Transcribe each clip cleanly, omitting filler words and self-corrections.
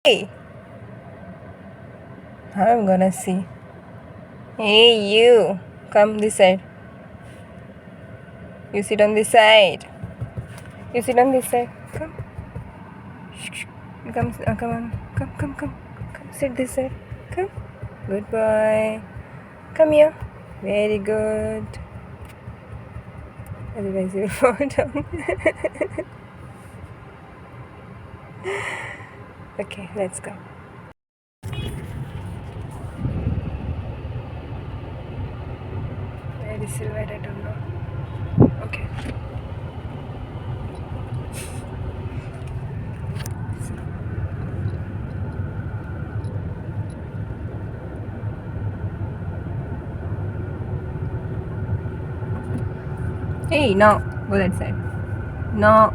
Hey, I'm gonna see. Hey, you. Come this side. You sit on this side. You sit on this side. Come. Come, come on. Come. Come, sit this side. Come. Good boy. Come here. Very good. Otherwise, you'll fall down. Okay, let's go. Where is Silhouette? I don't know. Okay. Hey, no. Go that side. No.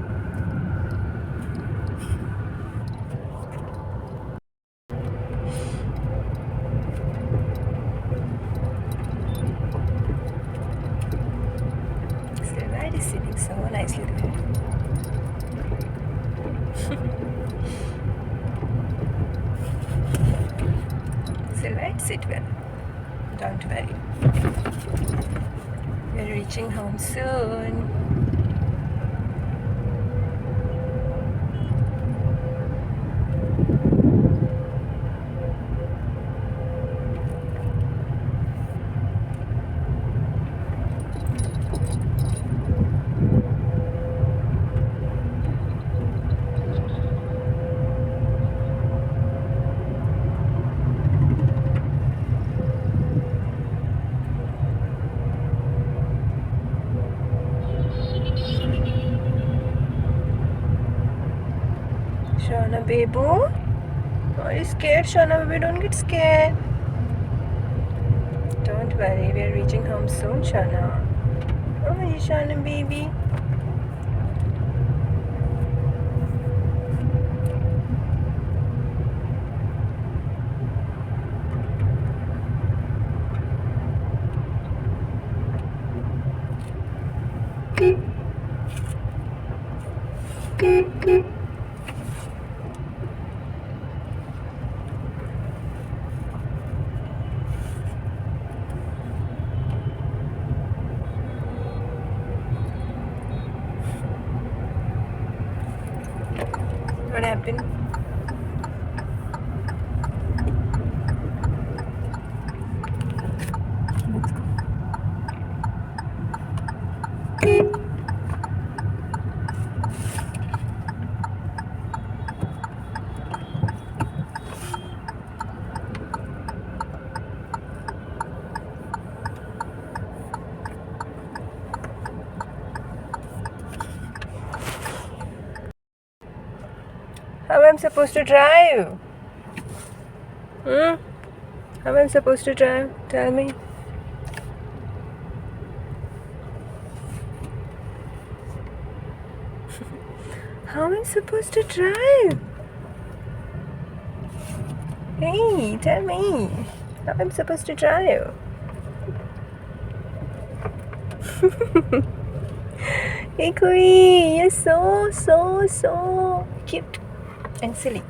Silhouette is sitting so nicely there. Silhouette, sit well. Don't worry. We're reaching home soon. Shauna baby, are you scared? Shauna baby, don't get scared. Don't worry, we're reaching home soon, Shauna. Oh, you Shauna baby. What happened? How am I supposed to drive? How am I supposed to drive? Tell me. How am I supposed to drive? Hey, tell me. How am I supposed to drive? Hey, Koi, you're so cute and silly.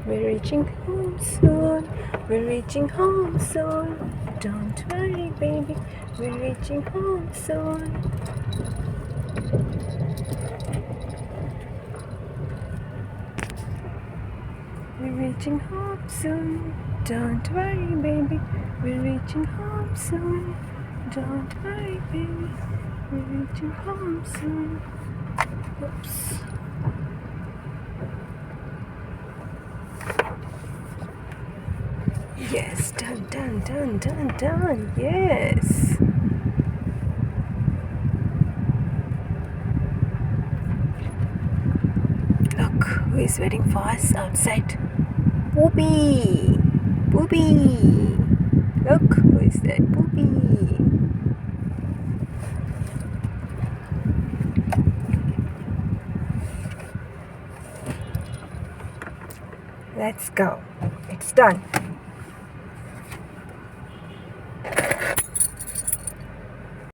We're reaching home soon. We're reaching home soon. Don't worry, baby. We're reaching home soon. We're reaching home soon. Don't worry, baby. We're reaching home soon. Don't worry, baby. We're reaching home soon. Oops. Yes, done. Yes. Look, who is waiting for us outside? Booby. Look, who is that? Booby. Let's go. It's done.